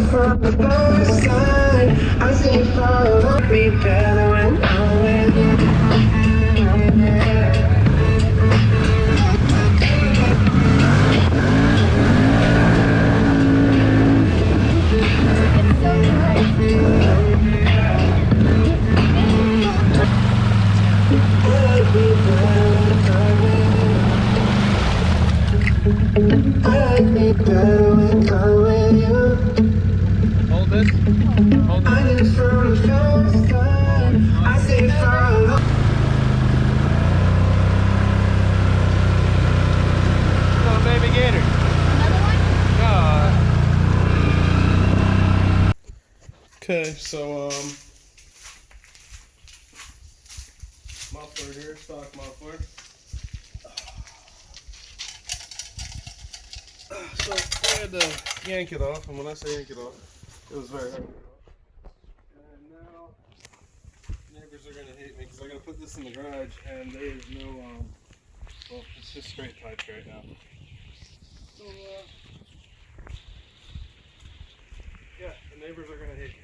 from the first time. I see follow me better when I'm with you. Hold this. Hold I this. knew from the first time. I see follow. Come on, baby, get her. Another one? Okay, so muffler here, stock muffler. So I had to yank it off, and when I say yank it off, it was very hard to get off. And now neighbors are gonna hate me because I gotta put this in the garage, and there is no well, it's just straight pipes right now. So yeah, the neighbors are gonna hate me.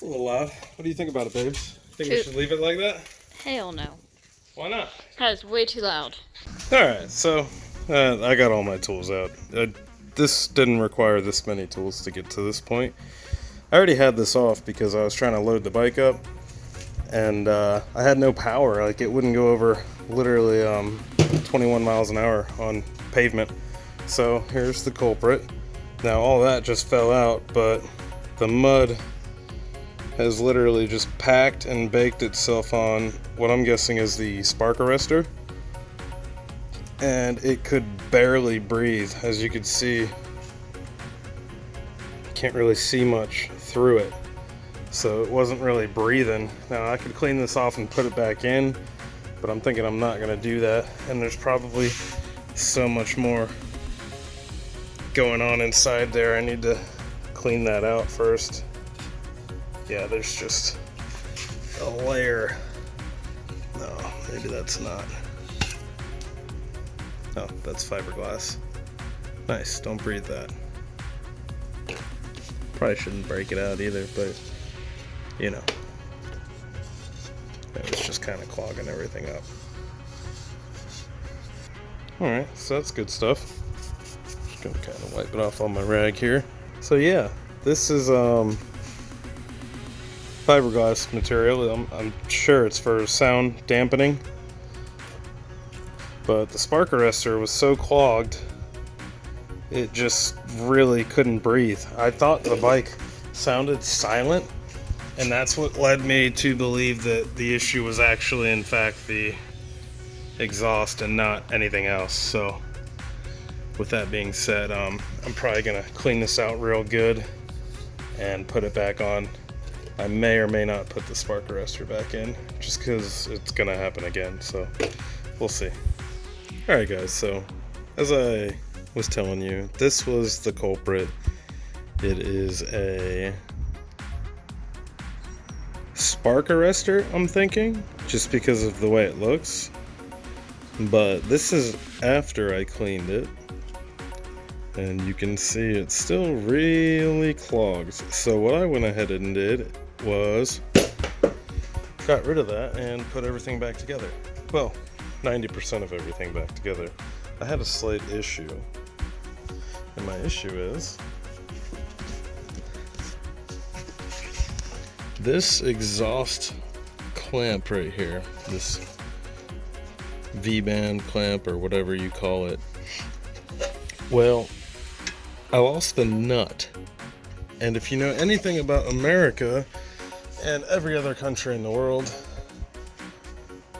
A little loud. What do you think about it, babes? Think we should leave it like that? Hell no. Why not? That is way too loud. Alright, so I got all my tools out. This didn't require this many tools to get to this point. I already had this off because I was trying to load the bike up, and I had no power. Like, it wouldn't go over literally 21 miles an hour on pavement. So here's the culprit. Now all that just fell out, but the mud has literally just packed and baked itself on what I'm guessing is the spark arrestor, and it could barely breathe. As you can see, can't really see much through it, so it wasn't really breathing. Now I could clean this off and put it back in, but I'm thinking I'm not gonna do that, and there's probably so much more going on inside there. I need to clean that out first. Yeah, there's just a layer. No, maybe that's not. Oh, that's fiberglass. Nice, don't breathe that. Probably shouldn't break it out either, but you know. It's just kind of clogging everything up. Alright, so that's good stuff. Just gonna kind of wipe it off on my rag here. So yeah, this is fiberglass material. I'm sure it's for sound dampening, but the spark arrestor was so clogged it just really couldn't breathe. I thought the bike sounded silent, and that's what led me to believe that the issue was actually in fact the exhaust and not anything else. So with that being said, I'm probably gonna clean this out real good and put it back on. I may or may not put the spark arrestor back in, just because it's gonna happen again, so we'll see. Alright guys, so as I was telling you, this was the culprit. It is a spark arrestor, I'm thinking, just because of the way it looks. But this is after I cleaned it, and you can see it's still really clogged. So what I went ahead and did was got rid of that and put everything back together. Well, 90% of everything back together. I had a slight issue, and my issue is this exhaust clamp right here, this V-band clamp or whatever you call it. Well, I lost the nut, and if you know anything about America and every other country in the world,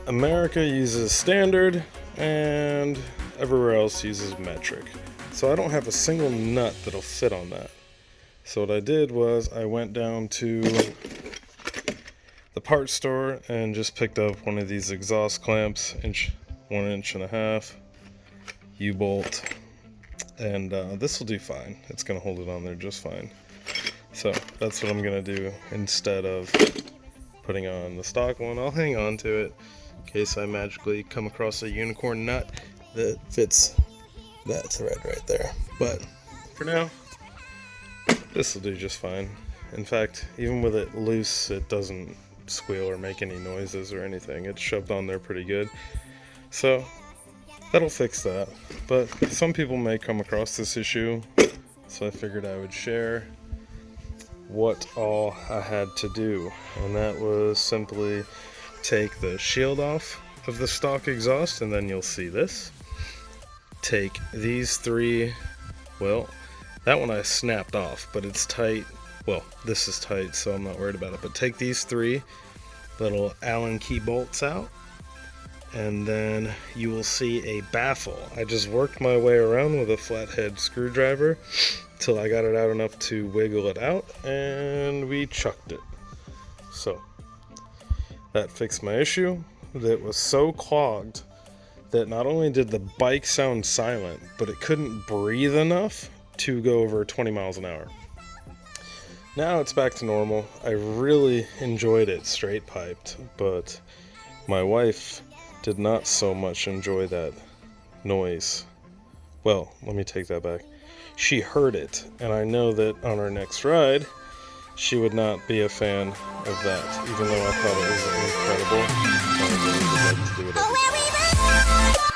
America uses standard and everywhere else uses metric. So I don't have a single nut that'll fit on that. So what I did was I went down to the parts store and just picked up one of these exhaust clamps, 1.5 U-bolt, and this will do fine. It's gonna hold it on there just fine. So that's what I'm gonna do instead of putting on the stock one. I'll hang on to it in case I magically come across a unicorn nut that fits that thread right there. But for now, this will do just fine. In fact, even with it loose, it doesn't squeal or make any noises or anything. It's shoved on there pretty good. So that'll fix that. But some people may come across this issue, so I figured I would share what all I had to do. And that was simply take the shield off of the stock exhaust, and then you'll see this. Take these three, well, that one I snapped off, but it's tight. Well, this is tight, so I'm not worried about it. But take these three little Allen key bolts out, and then you will see a baffle. I just worked my way around with a flathead screwdriver till I got it out enough to wiggle it out, and we chucked it. So that fixed my issue. That was so clogged that not only did the bike sound silent, but it couldn't breathe enough to go over 20 miles an hour. Now it's back to normal. I really enjoyed it straight piped, but my wife did not so much enjoy that noise. Well, let me take that back. She heard it, and I know that on our next ride, she would not be a fan of that, even though I thought it was incredible. I really would like to do it every time.